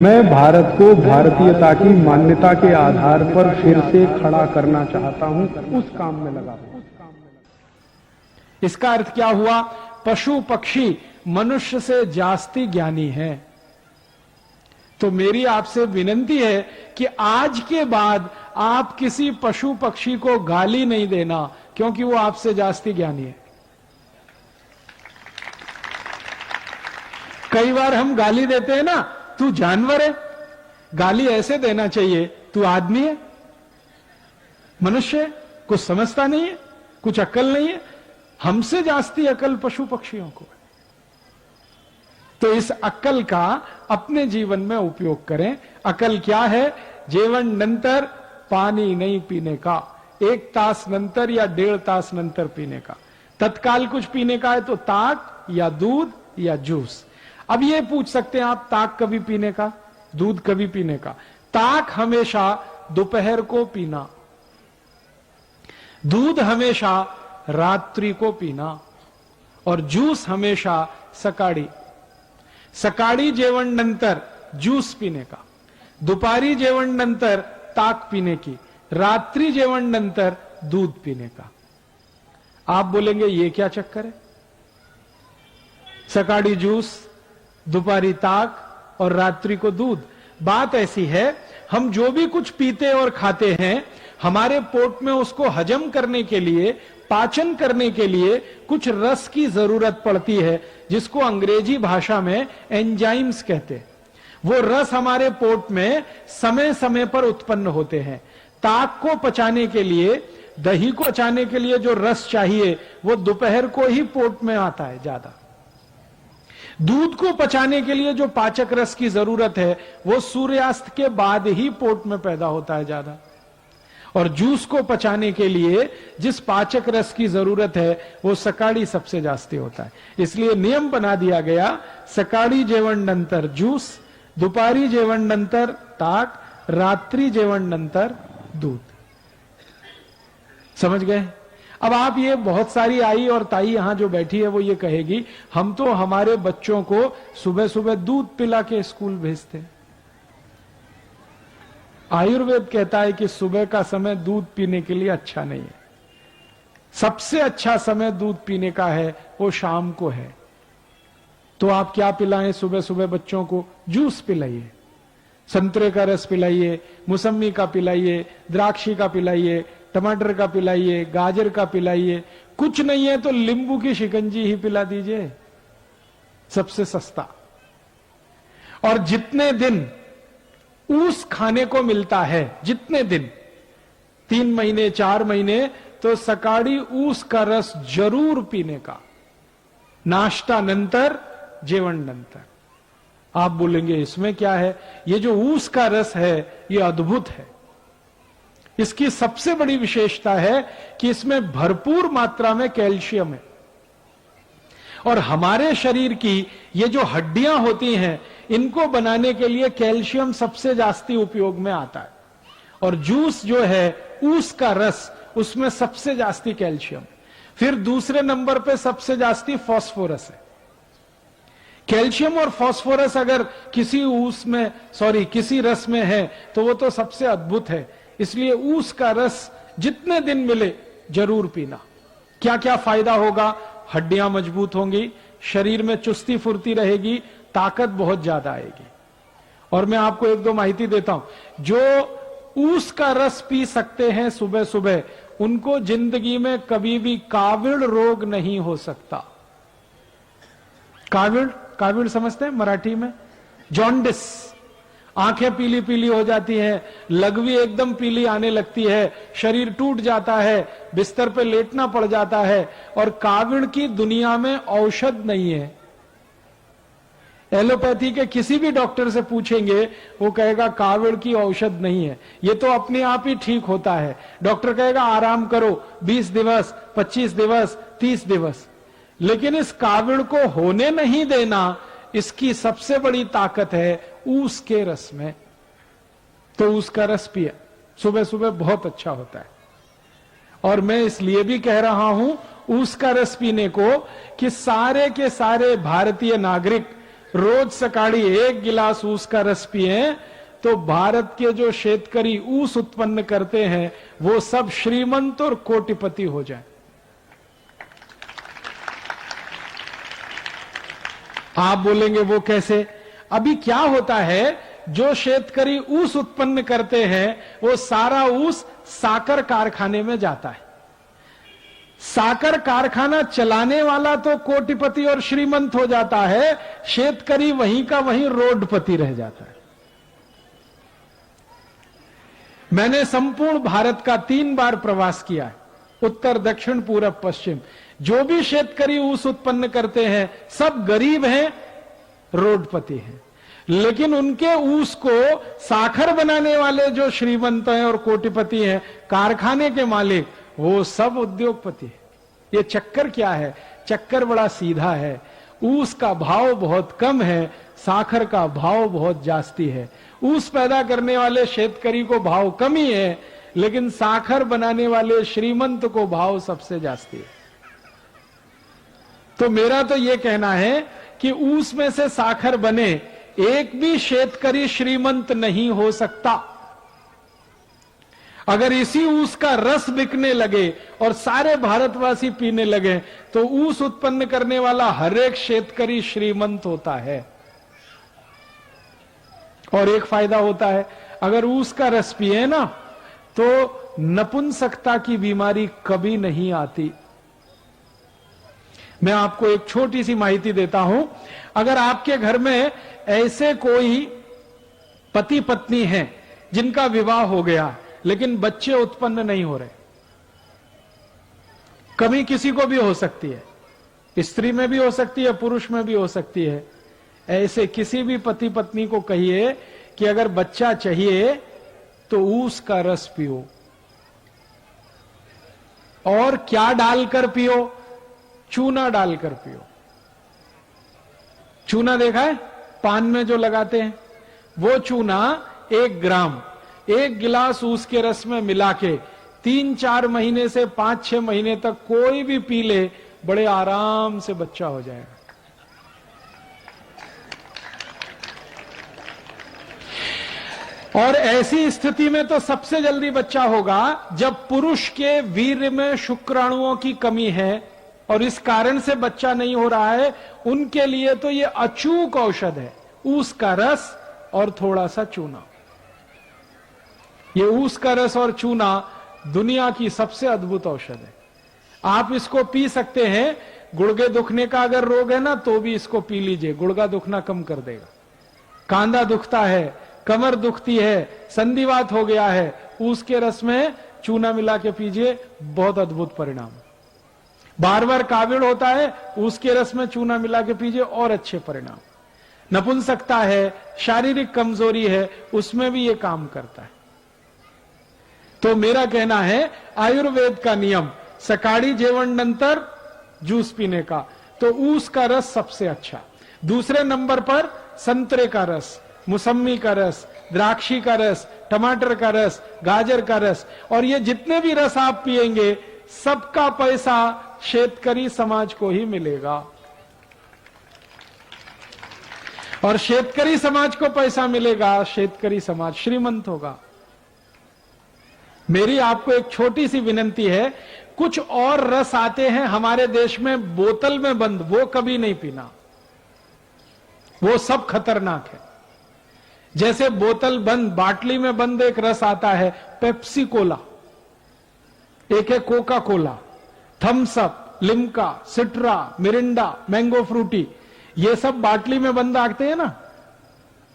मैं भारत को भारतीयता की मान्यता के आधार पर फिर से खड़ा करना चाहता हूं, उस काम में लगा हूं। इसका अर्थ क्या हुआ? पशु पक्षी मनुष्य से जास्ती ज्ञानी है। तो मेरी आपसे विनंती है कि आज के बाद आप किसी पशु पक्षी को गाली नहीं देना, क्योंकि वो आपसे जास्ती ज्ञानी है। कई बार हम गाली देते हैं ना, तू जानवर है। गाली ऐसे देना चाहिए, तू आदमी है, मनुष्य है, कुछ समझता नहीं है, कुछ अक्ल नहीं है। हमसे जास्ती अक्ल पशु पक्षियों को है। तो इस अक्ल का अपने जीवन में उपयोग करें। अक्ल क्या है? जीवन नंतर पानी नहीं पीने का, 1 तास नंतर या 1.5 तास नंतर पीने का। तत्काल कुछ पीने का है तो ताक या दूध या जूस। अब ये पूछ सकते हैं आप, ताक कभी पीने का, दूध कभी पीने का? ताक हमेशा दोपहर को पीना, दूध हमेशा रात्रि को पीना, और जूस हमेशा सकाळी। सकाळी जेवण नंतर ज्यूस पीने का, दुपारी जेवण नंतर ताक पीने की, रात्रि जेवण नंतर दूध पीने का। आप बोलेंगे ये क्या चक्कर है? सकाळी जूस, दोपहरी ताक और रात्रि को दूध। बात ऐसी है, हम जो भी कुछ पीते और खाते हैं, हमारे पेट में उसको हजम करने के लिए, पाचन करने के लिए कुछ रस की जरूरत पड़ती है, जिसको अंग्रेजी भाषा में एंजाइम्स कहते हैं। वो रस हमारे पेट में समय समय पर उत्पन्न होते हैं। ताक को पचाने के लिए, दही को पचाने के लिए जो रस चाहिए, वो दोपहर को ही पेट में आता है ज्यादा। दूध को पचाने के लिए जो पाचक रस की जरूरत है, वो सूर्यास्त के बाद ही पेट में पैदा होता है ज्यादा। और जूस को पचाने के लिए जिस पाचक रस की जरूरत है, वो सकाळी सबसे जास्ती होता है। इसलिए नियम बना दिया गया, सकाळी जेवण नंतर जूस, दुपारी जेवण नंतर ताक, रात्रि जेवण नंतर दूध। समझ गए? अब आप ये, बहुत सारी आई और ताई यहां जो बैठी है वो ये कहेगी, हम तो हमारे बच्चों को सुबह सुबह दूध पिला के स्कूल भेजते हैं। आयुर्वेद कहता है कि सुबह का समय दूध पीने के लिए अच्छा नहीं है। सबसे अच्छा समय दूध पीने का है वो शाम को है। तो आप क्या पिलाएं सुबह सुबह बच्चों को? जूस पिलाइए, संतरे का रस पिलाइए, मौसमी का पिलाइए, द्राक्षी का पिलाइए, टमाटर का पिलाइए, गाजर का पिलाइए। कुछ नहीं है तो नींबू की शिकंजी ही पिला दीजिए, सबसे सस्ता। और जितने दिन ऊस खाने को मिलता है, जितने दिन, 3 महीने 4 महीने, तो सकाळी ऊस का रस जरूर पीने का, नाश्ता नंतर, जेवण नंतर। आप बोलेंगे इसमें क्या है? ये जो ऊस का रस है ये अद्भुत है। इसकी सबसे बड़ी विशेषता है कि इसमें भरपूर मात्रा में कैल्शियम है। और हमारे शरीर की ये जो हड्डियां होती हैं, इनको बनाने के लिए कैल्शियम सबसे जास्ती उपयोग में आता है। और जूस जो है, ऊस का रस, उसमें सबसे जास्ती कैल्शियम। फिर दूसरे नंबर पे सबसे जास्ती फास्फोरस है। कैल्शियम और फास्फोरस अगर किसी किसी रस में है तो वो तो सबसे अद्भुत है। इसलिए ऊस का रस जितने दिन मिले जरूर पीना। क्या क्या फायदा होगा? हड्डियां मजबूत होंगी, शरीर में चुस्ती फुर्ती रहेगी, ताकत बहुत ज्यादा आएगी। और मैं आपको 1-2 माहिती देता हूं। जो ऊस का रस पी सकते हैं सुबह सुबह, उनको जिंदगी में कभी भी काविड़ रोग नहीं हो सकता। काविड़ समझते हैं मराठी में? जॉन्डिस। आंखें पीली पीली हो जाती हैं, लघवी एकदम पीली आने लगती है, शरीर टूट जाता है, बिस्तर पे लेटना पड़ जाता है। और काविड़ की दुनिया में औषध नहीं है। एलोपैथी के किसी भी डॉक्टर से पूछेंगे, वो कहेगा काविड़ की औषध नहीं है, ये तो अपने आप ही ठीक होता है। डॉक्टर कहेगा आराम करो 20 दिवस, 25 दिवस, 30 दिवस। लेकिन इस काविड़ को होने नहीं देना, इसकी सबसे बड़ी ताकत है ऊस के रस में। तो ऊस का रस पिए सुबह सुबह, बहुत अच्छा होता है। और मैं इसलिए भी कह रहा हूं ऊस का रस पीने को कि सारे के सारे भारतीय नागरिक रोज सकाळी 1 गिलास ऊस का रस पिए तो भारत के जो शेतकरी ऊस उत्पन्न करते हैं वो सब श्रीमंत और कोटिपति हो जाए। आप बोलेंगे वो कैसे? अभी क्या होता है, जो शेतकरी ऊस उत्पन्न करते हैं वो सारा ऊस साकर कारखाने में जाता है। साकर कारखाना चलाने वाला तो कोटिपति और श्रीमंत हो जाता है, शेतकरी वहीं का वहीं रोडपति रह जाता है। मैंने संपूर्ण भारत का 3 बार प्रवास किया है, उत्तर, दक्षिण, पूरब, पश्चिम। जो भी शेतकरी ऊस उत्पन्न करते हैं सब गरीब हैं, रोडपति हैं, लेकिन उनके ऊस को साखर बनाने वाले जो श्रीमंत हैं और कोटिपति हैं, कारखाने के मालिक, वो सब उद्योगपति है। ये चक्कर क्या है? चक्कर बड़ा सीधा है। ऊस का भाव बहुत कम है, साखर का भाव बहुत जास्ती है। ऊस पैदा करने वाले शेतकरी को भाव कम ही है, लेकिन साखर बनाने वाले श्रीमंत को भाव सबसे जास्ती है। तो मेरा तो यह कहना है कि ऊस में से साखर बने, एक भी शेतकरी श्रीमंत नहीं हो सकता। अगर इसी ऊस का रस बिकने लगे और सारे भारतवासी पीने लगे तो ऊस उत्पन्न करने वाला हर एक शेतकरी श्रीमंत होता है। और एक फायदा होता है, अगर ऊस का रस पिए ना तो नपुंसकता की बीमारी कभी नहीं आती। मैं आपको एक छोटी सी माहिती देता हूं। अगर आपके घर में ऐसे कोई पति पत्नी हैं जिनका विवाह हो गया लेकिन बच्चे उत्पन्न नहीं हो रहे, कमी किसी को भी हो सकती है, स्त्री में भी हो सकती है, पुरुष में भी हो सकती है, ऐसे किसी भी पति पत्नी को कहिए कि अगर बच्चा चाहिए तो ऊस का रस पियो। और क्या डालकर पियो? चूना डालकर पियो। चूना देखा है पान में जो लगाते हैं, वो चूना 1 ग्राम 1 गिलास ऊस के रस में मिला के 3-4 महीने से 5-6 महीने तक कोई भी पी ले, बड़े आराम से बच्चा हो जाएगा। और ऐसी स्थिति में तो सबसे जल्दी बच्चा होगा जब पुरुष के वीर्य में शुक्राणुओं की कमी है और इस कारण से बच्चा नहीं हो रहा है। उनके लिए तो ये अचूक औषध है, ऊस का रस और थोड़ा सा चूना। ये ऊस का रस और चूना दुनिया की सबसे अद्भुत औषध है। आप इसको पी सकते हैं। गुर्गे दुखने का अगर रोग है ना तो भी इसको पी लीजिए, गुर्गा दुखना कम कर देगा। कांधा दुखता है, कमर दुखती है, संधिवात हो गया है, ऊस के रस में चूना मिला के पीजिए, बहुत अद्भुत परिणाम। बार बार काविड़ होता है, ऊस के रस में चूना मिला के पीजिए, और अच्छे परिणाम। नपुंसकता है, शारीरिक कमजोरी है, उसमें भी ये काम करता है। तो मेरा कहना है आयुर्वेद का नियम, सकाळी जेवण नंतर जूस पीने का, तो ऊस का रस सबसे अच्छा। दूसरे नंबर पर संतरे का रस, मौसमी का रस, द्राक्षी का रस, टमाटर का रस, गाजर का रस। और ये जितने भी रस आप पिएंगे सबका पैसा शेतकरी समाज को ही मिलेगा। और शेतकरी समाज को पैसा मिलेगा, शेतकरी समाज श्रीमंत होगा। मेरी आपको एक छोटी सी विनंती है, कुछ और रस आते हैं हमारे देश में बोतल में बंद, वो कभी नहीं पीना, वो सब खतरनाक है। जैसे बोतल बंद, बाटली में बंद एक रस आता है पेप्सी कोला, एक है Coca Cola, Thums Up, Limca, Citra, Mirinda, mango Frooti, ये सब बाटली में बंद आते हैं ना,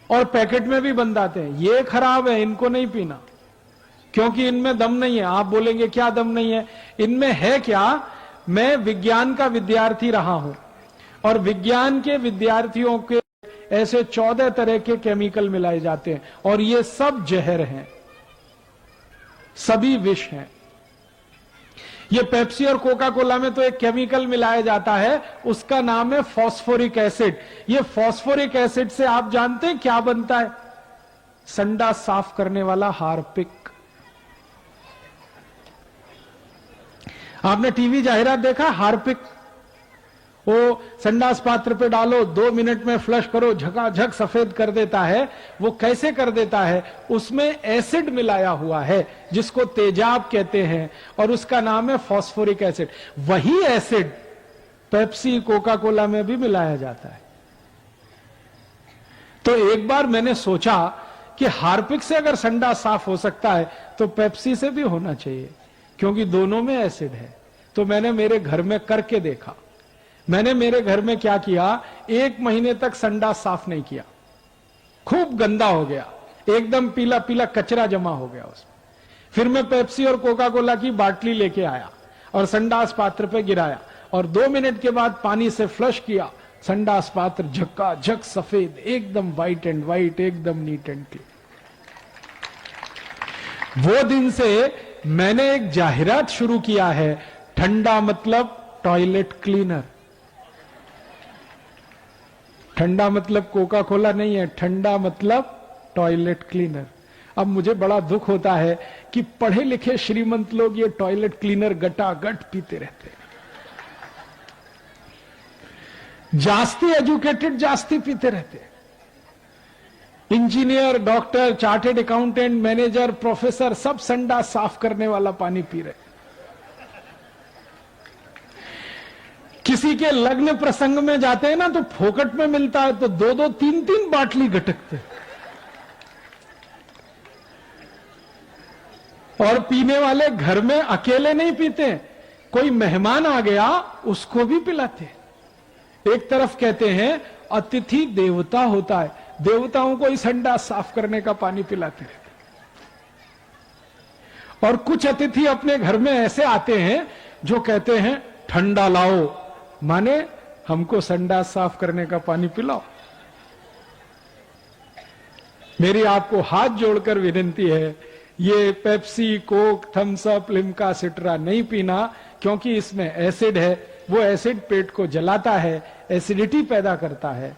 और पैकेट में भी बंद आते हैं। ये खराब है, इनको नहीं पीना, क्योंकि इनमें दम नहीं है। आप बोलेंगे क्या दम नहीं है? इनमें है क्या? मैं विज्ञान का विद्यार्थी रहा हूं और विज्ञान के विद्यार्थियों के ऐसे 14 तरह के केमिकल मिलाए जाते हैं और ये सब जहर हैं, सभी विष हैं। ये पेप्सी और कोका कोला में तो एक केमिकल मिलाया जाता है, उसका नाम है फॉस्फोरिक एसिड। ये फॉस्फोरिक एसिड से आप जानते हैं क्या बनता है? संडास साफ करने वाला हार्पिक। आपने टीवी जाहिरात देखा हार्पिक? वो संडास पात्र पे डालो, 2 मिनट में फ्लश करो, झकाझक सफेद कर देता है। वो कैसे कर देता है? उसमें एसिड मिलाया हुआ है जिसको तेजाब कहते हैं, और उसका नाम है फास्फोरिक एसिड। वही एसिड पेप्सी कोका कोला में भी मिलाया जाता है। तो एक बार मैंने सोचा कि हार्पिक से अगर संडास साफ हो सकता है तो पेप्सी से भी होना चाहिए, क्योंकि दोनों में एसिड है। तो मैंने मेरे घर में करके देखा। मैंने मेरे घर में क्या किया, 1 महीने तक संडास साफ नहीं किया, खूब गंदा हो गया, एकदम पीला पीला कचरा जमा हो गया उसमें। फिर मैं पेप्सी और कोका कोला की बाटली लेके आया और संडास पात्र पे गिराया, और 2 मिनट के बाद पानी से फ्लश किया। संडास पात्र झक्काझक सफेद, एकदम व्हाइट एंड व्हाइट, एकदम नीट एंड क्लीन। वो दिन से मैंने एक जाहिरात शुरू किया है, ठंडा मतलब टॉयलेट क्लीनर। ठंडा मतलब कोका कोला नहीं है, ठंडा मतलब टॉयलेट क्लीनर। अब मुझे बड़ा दुख होता है कि पढ़े लिखे श्रीमंत लोग ये टॉयलेट क्लीनर गटागट पीते रहते हैं। जास्ती एजुकेटेड जास्ती पीते रहते हैं। Engineer, doctor, chartered accountant, manager, professor सब संडास साफ करने वाला पानी पी रहे। किसी के लग्न प्रसंग में जाते हैं ना तो फोकट में मिलता है, तो 2-2, 3-3 बाटली गटकते। और पीने वाले घर में अकेले नहीं पीते, कोई मेहमान आ गया उसको भी पिलाते। एक तरफ कहते हैं अतिथि देवता होता है, देवताओं को ही संडास साफ करने का पानी पिलाते रहते। और कुछ अतिथि अपने घर में ऐसे आते हैं जो कहते हैं ठंडा लाओ, माने हमको संडास साफ करने का पानी पिलाओ। मेरी आपको हाथ जोड़कर विनती है, ये Pepsi, Coke, Thums Up, Limca, Citra नहीं पीना, क्योंकि इसमें एसिड है। वो एसिड पेट को जलाता है, एसिडिटी पैदा करता है।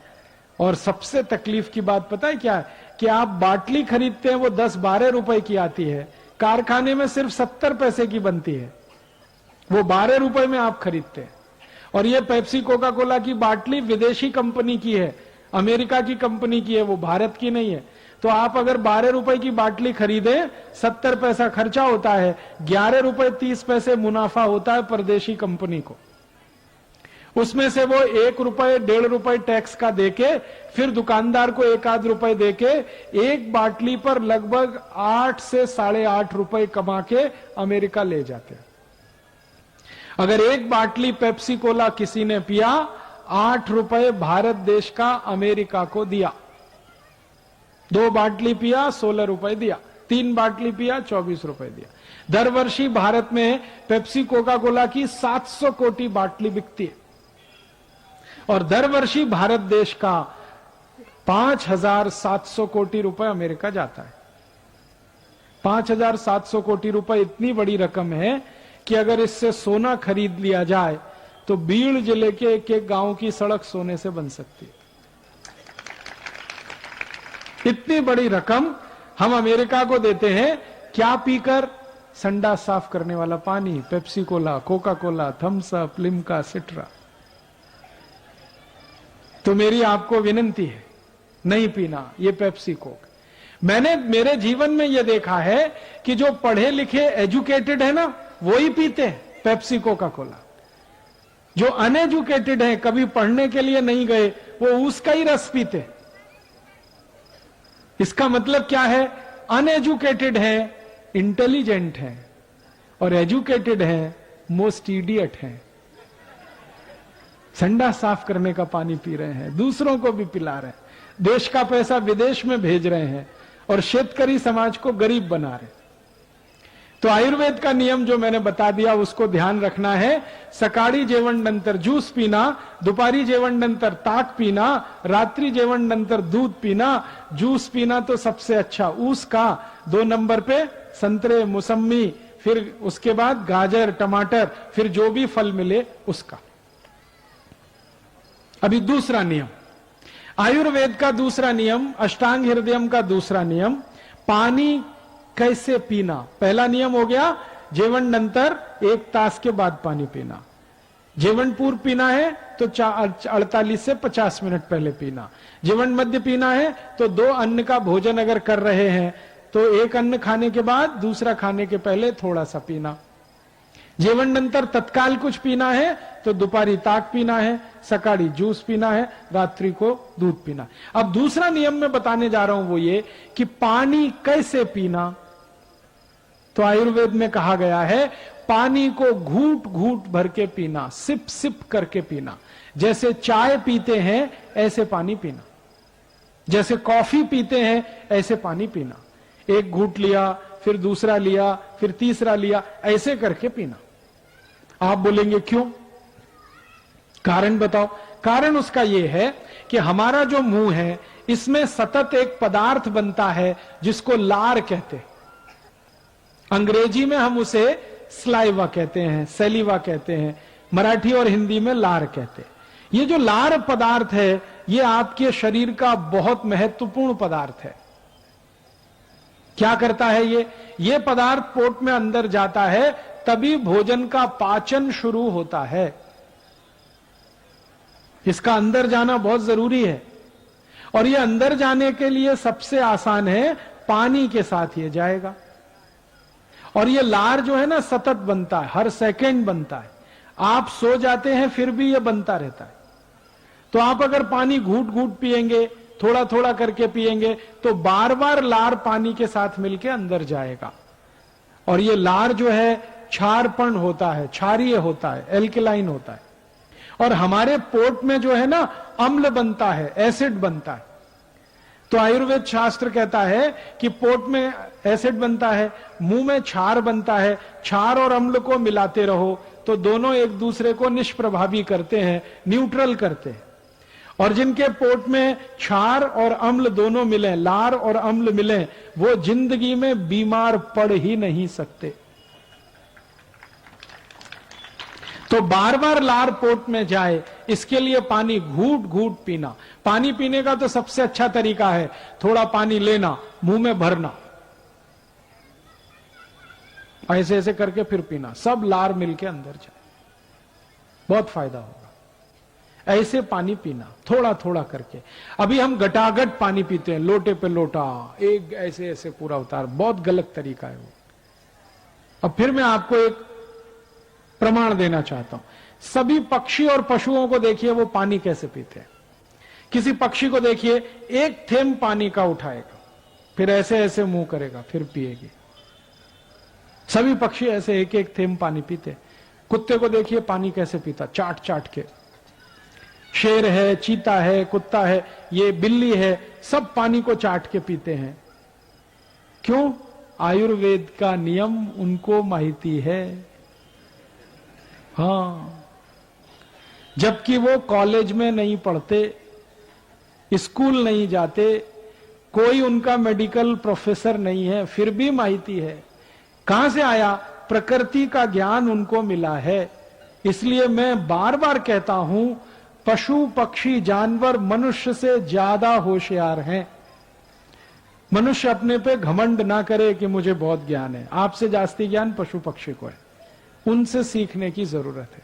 और सबसे तकलीफ की बात पता है क्या है? कि आप बाटली खरीदते हैं, वो 10-12 रुपए की आती है, कारखाने में सिर्फ 70 पैसे की बनती है, वो 12 रुपए में आप खरीदते हैं। और ये पेप्सी कोका कोला की बाटली विदेशी कंपनी की है, अमेरिका की कंपनी की है, वो भारत की नहीं है। तो आप अगर 12 रुपए की बाटली खरीदे, 70 पैसा खर्चा होता है, 11 रुपए 30 पैसे मुनाफा होता है परदेशी कंपनी को। उसमें से वो 1 रुपए 1.5 रुपए टैक्स का देके, फिर दुकानदार को 1-8 रुपए देके, एक बाटली पर लगभग 8 से 8.5 रुपए कमा के अमेरिका ले जाते हैं। अगर एक बाटली पेप्सी कोला किसी ने पिया, 8 रुपए भारत देश का अमेरिका को दिया। 2 बाटली पिया, 16 रुपए दिया। 3 बाटली पिया, 24 रुपए दिया। दर वर्षी भारत में पेप्सी कोका कोला की 700 कोटी बाटली बिकती है, और दर वर्षी भारत देश का 5,700 कोटी रुपए अमेरिका जाता है। 5,700 कोटी रुपए इतनी बड़ी रकम है कि अगर इससे सोना खरीद लिया जाए तो बीड़ जिले के एक गांव की सड़क सोने से बन सकती है। इतनी बड़ी रकम हम अमेरिका को देते हैं, क्या पीकर? संडास साफ करने वाला पानी, Pepsi Cola, Coca Cola, Thums Up, Limca, Citra. तो मेरी आपको विनती है, नहीं पीना ये पेप्सी कोक। मैंने मेरे जीवन में यह देखा है कि जो पढ़े लिखे एजुकेटेड है ना, वो ही पीते हैं पेप्सी कोका कोला। जो अनएजुकेटेड है, कभी पढ़ने के लिए नहीं गए, वो उसका ही रस पीते। इसका मतलब क्या है? अनएजुकेटेड है इंटेलिजेंट है, और एजुकेटेड है मोस्ट इडियट है। संडास साफ करने का पानी पी रहे हैं, दूसरों को भी पिला रहे हैं, देश का पैसा विदेश में भेज रहे हैं, और शेतकरी समाज को गरीब बना रहे हैं। तो आयुर्वेद का नियम जो मैंने बता दिया उसको ध्यान रखना है। सकाळी जेवण नंतर ज्यूस पीना, दुपारी जेवण नंतर ताक पीना, रात्रि जेवण नंतर दूध पीना, जूस पीना तो सबसे अच्छा ऊस का, 2 नंबर पे संतरे, मौसमी, फिर उसके बाद गाजर, टमाटर, फिर जो भी फल मिले उसका। अभी दूसरा नियम, आयुर्वेद का दूसरा नियम, अष्टांग हृदयम का दूसरा नियम, पानी कैसे पीना। पहला नियम हो गया जेवण नंतर 1 तास के बाद पानी पीना। जीवन पूर्व पीना है तो 48 से 50 मिनट पहले पीना। जीवन मध्य पीना है तो 2 अन्न का भोजन अगर कर रहे हैं तो एक अन्न खाने के बाद दूसरा खाने के पहले थोड़ा सा पीना। जीवन नंतर तत्काल कुछ पीना है तो दोपहरी ताक पीना है, सकाळी जूस पीना है, रात्रि को दूध पीना। अब दूसरा नियम मैं बताने जा रहा हूं वो ये कि पानी कैसे पीना। तो आयुर्वेद में कहा गया है पानी को घूट घूट भर के पीना, सिप सिप करके पीना। जैसे चाय पीते हैं ऐसे पानी पीना, जैसे कॉफी पीते हैं ऐसे पानी पीना। एक घूट लिया, फिर दूसरा लिया, फिर तीसरा लिया, ऐसे करके पीना। आप बोलेंगे क्यों? कारण बताओ। कारण उसका यह है कि हमारा जो मुंह है इसमें सतत एक पदार्थ बनता है जिसको लार कहते हैं। अंग्रेजी में हम उसे स्लाइवा कहते हैं, सेलिवा कहते हैं, मराठी और हिंदी में लार कहते हैं। ये जो लार पदार्थ है ये आपके शरीर का बहुत महत्वपूर्ण पदार्थ है। क्या करता है ये पदार्थ पोट में अंदर जाता है तभी भोजन का पाचन शुरू होता है। इसका अंदर जाना बहुत जरूरी है और ये अंदर जाने के लिए सबसे आसान है पानी के साथ ये जाएगा। और ये लार जो है ना सतत बनता है, हर सेकंड बनता है। आप सो जाते हैं फिर भी ये बनता रहता है। तो आप अगर पानी घूट घूट पिएंगे, थोड़ा थोड़ा करके पिएंगे तो बार बार लार पानी के साथ मिलके अंदर जाएगा। और ये लार जो है क्षारपण होता है, क्षारीय होता है, एल्कलाइन होता है। और हमारे पोट में जो है ना अम्ल बनता है, एसिड बनता है। तो आयुर्वेद शास्त्र कहता है कि पोट में एसिड बनता है, मुंह में क्षार बनता है। क्षार और अम्ल को मिलाते रहो तो दोनों एक दूसरे को निष्प्रभावी करते हैं, न्यूट्रल करते हैं। और जिनके पोट में क्षार और अम्ल दोनों मिले, लार और अम्ल मिले, वो जिंदगी में बीमार पड़ ही नहीं सकते। तो बार बार लार पोट में जाए इसके लिए पानी घूट घूट पीना। पानी पीने का तो सबसे अच्छा तरीका है थोड़ा पानी लेना, मुंह में भरना, ऐसे ऐसे करके फिर पीना, सब लार मिलके अंदर जाए, बहुत फायदा होगा। ऐसे पानी पीना थोड़ा थोड़ा करके। अभी हम गटागट पानी पीते हैं, लोटे पे लोटा, एक ऐसे ऐसे पूरा उतार, बहुत गलत तरीका है वो। अब फिर मैं आपको एक प्रमाण देना चाहता हूं। सभी पक्षी और पशुओं को देखिए वो पानी कैसे पीते हैं। किसी पक्षी को देखिए एक थेंब पानी का उठाएगा, फिर ऐसे ऐसे मुंह करेगा, फिर पिएगी। सभी पक्षी ऐसे एक एक थेंब पानी पीते। कुत्ते को देखिए पानी कैसे पीता, चाट चाट के। शेर है, चीता है, कुत्ता है, ये बिल्ली है, सब पानी को चाट के पीते हैं। क्यों? आयुर्वेद का नियम उनको माहिती है। हां, जबकि वो कॉलेज में नहीं पढ़ते, स्कूल नहीं जाते, कोई उनका मेडिकल प्रोफेसर नहीं है, फिर भी माहिती है। कहां से आया? प्रकृति का ज्ञान उनको मिला है। इसलिए मैं बार बार कहता हूं पशु पक्षी जानवर मनुष्य से ज्यादा होशियार हैं। मनुष्य अपने पे घमंड ना करे कि मुझे बहुत ज्ञान है। आपसे जास्ती ज्ञान पशु पक्षी को है, उनसे सीखने की जरूरत है।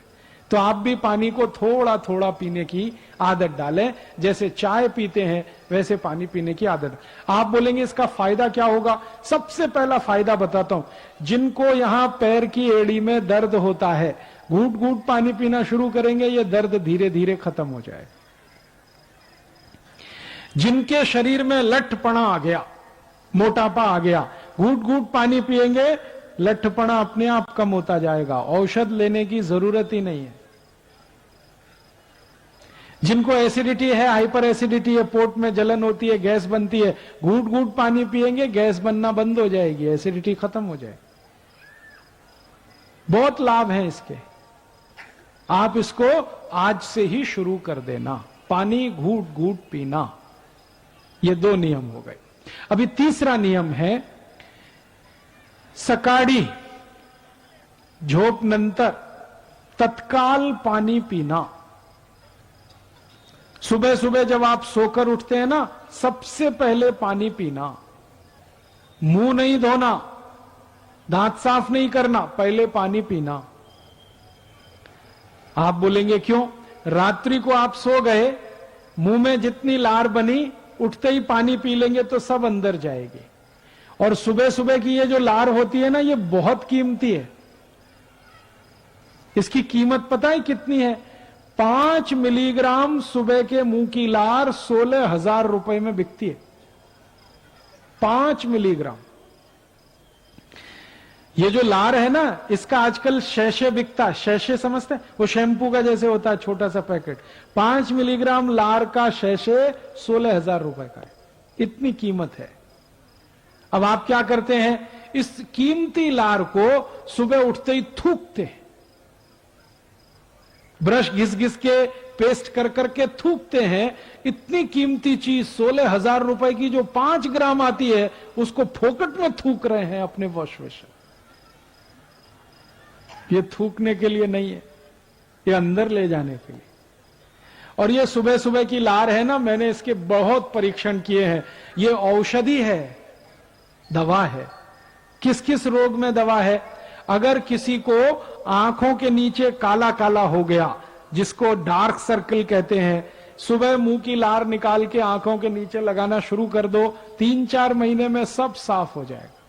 तो आप भी पानी को थोड़ा थोड़ा पीने की आदत डालें। जैसे चाय पीते हैं वैसे पानी पीने की आदत। आप बोलेंगे इसका फायदा क्या होगा? सबसे पहला फायदा बताता हूं। जिनको यहां पैर की एड़ी में दर्द होता है, घूट घूट पानी पीना शुरू करेंगे, ये दर्द धीरे धीरे खत्म हो जाएगा। जिनके शरीर में लठपना आ गया, मोटापा आ गया, घूट घूट पानी पिएंगे, लठपना अपने आप कम होता जाएगा, औषध लेने की जरूरत ही नहीं है। जिनको एसिडिटी है, हाइपर एसिडिटी है, पोट में जलन होती है, गैस बनती है, घूट घूट पानी पिएंगे, गैस बनना बंद हो जाएगी, एसिडिटी खत्म हो जाएगी। बहुत लाभ है इसके। आप इसको आज से ही शुरू कर देना, पानी घूट घूट पीना। ये 2 नियम हो गए। अभी तीसरा नियम है सकाळी झोप नंतर तत्काल पानी पीना। सुबह सुबह जब आप सोकर उठते हैं ना, सबसे पहले पानी पीना। मुंह नहीं धोना, दांत साफ नहीं करना, पहले पानी पीना। आप बोलेंगे क्यों? रात्रि को आप सो गए, मुंह में जितनी लार बनी, उठते ही पानी पी लेंगे तो सब अंदर जाएगी। और सुबह सुबह की ये जो लार होती है ना, ये बहुत कीमती है। इसकी कीमत पता है कितनी है? 5 मिलीग्राम सुबह के मुंह की लार 16,000 रुपए में बिकती है। 5 मिलीग्राम। ये जो लार है ना, इसका आजकल शैशे बिकता है। शैशे समझते हैं? वो शैम्पू का जैसे होता है, छोटा सा पैकेट। 5 मिलीग्राम लार का शैशे 16,000 रुपए का है। इतनी कीमत है। अब आप क्या करते हैं? इस कीमती लार को सुबह उठते ही थूकते हैं। ब्रश घिस घिस के, पेस्ट कर करके थूकते हैं। इतनी कीमती चीज 16,000 रुपए की जो 5 ग्राम आती है, उसको फोकट में थूक रहे हैं अपने वॉश बेसिन। ये थूकने के लिए नहीं है, ये अंदर ले जाने के लिए। और ये सुबह सुबह की लार है ना, मैंने इसके बहुत परीक्षण किए हैं। ये औषधि है, दवा है। किस किस रोग में दवा है? अगर किसी को आंखों के नीचे काला काला हो गया, जिसको डार्क सर्कल कहते हैं, सुबह मुंह की लार निकाल के आंखों के नीचे लगाना शुरू कर दो, 3-4 महीने में सब साफ हो जाएगा।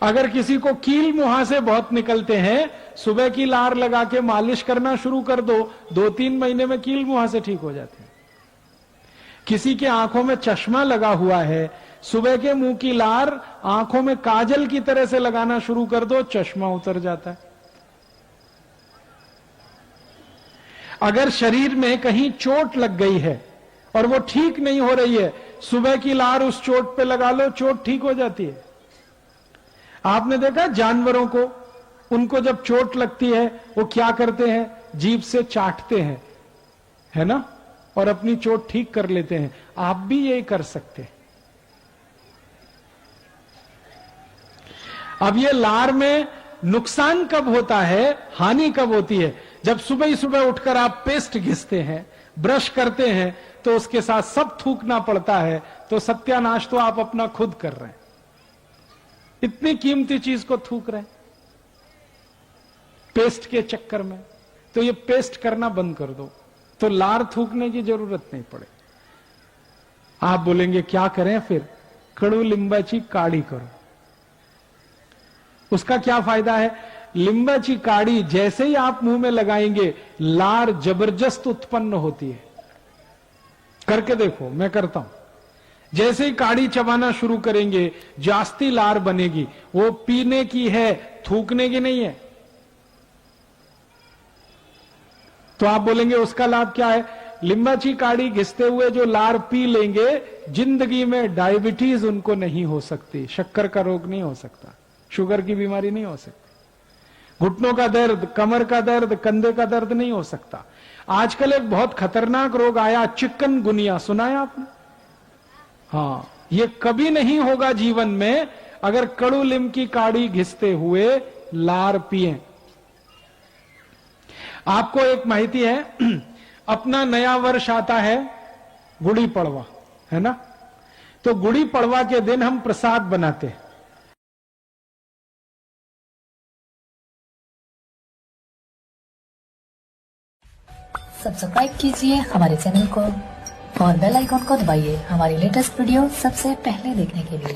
अगर किसी को कील मुहासे बहुत निकलते हैं, सुबह की लार लगा के मालिश करना शुरू कर दो, 2-3 महीने में कील मुहासे ठीक हो जाते हैं। किसी के आंखों में चश्मा लगा हुआ है, सुबह के मुंह की लार आंखों में काजल की तरह से लगाना शुरू कर दो, चश्मा उतर जाता है। अगर शरीर में कहीं चोट लग गई है और वो ठीक नहीं हो रही है, सुबह की लार उस चोट पे लगा लो, चोट ठीक हो जाती है। आपने देखा जानवरों को, उनको जब चोट लगती है वो क्या करते हैं? जीभ से चाटते हैं, है ना, और अपनी चोट ठीक कर लेते हैं। आप भी यही कर सकते हैं। अब ये लार में नुकसान कब होता है, हानि कब होती है? जब सुबह ही सुबह उठकर आप पेस्ट घिसते हैं, ब्रश करते हैं, तो उसके साथ सब थूकना पड़ता है, तो सत्यानाश तो आप अपना खुद कर रहे हैं। इतनी कीमती चीज को थूक रहे हैं पेस्ट के चक्कर में। तो ये पेस्ट करना बंद कर दो, तो लार थूकने की जरूरत नहीं पड़े। आप बोलेंगे क्या करें फिर? कड़ू लिंबाची काढ़ी करो। उसका क्या फायदा है? लिंबाची काढ़ी जैसे ही आप मुंह में लगाएंगे, लार जबरदस्त उत्पन्न होती है। करके देखो, मैं करता हूं। जैसे ही काढ़ी चबाना शुरू करेंगे, जास्ती लार बनेगी। वो पीने की है, थूकने की नहीं है। तो आप बोलेंगे उसका लाभ क्या है? लिंबाची काढ़ी घिसते हुए जो लार पी लेंगे, जिंदगी में डायबिटीज उनको नहीं हो सकती, शक्कर का रोग नहीं हो सकता, शुगर की बीमारी नहीं हो सकती, घुटनों का दर्द, कमर का दर्द, कंधे का दर्द नहीं हो सकता। आजकल एक बहुत खतरनाक रोग आया, चिकनगुनिया, सुना है आपने? हाँ, ये कभी नहीं होगा जीवन में अगर कड़ू लीम की काढ़ी घिसते हुए लार पिए। आपको एक माहिती है, अपना नया वर्ष आता है गुड़ी पड़वा, है ना? तो गुड़ी पड़वा के दिन हम प्रसाद बनाते हैं। सब्सक्राइब कीजिए हमारे चैनल को और बेल आइकॉन को दबाइए हमारी लेटेस्ट वीडियो सबसे पहले देखने के लिए।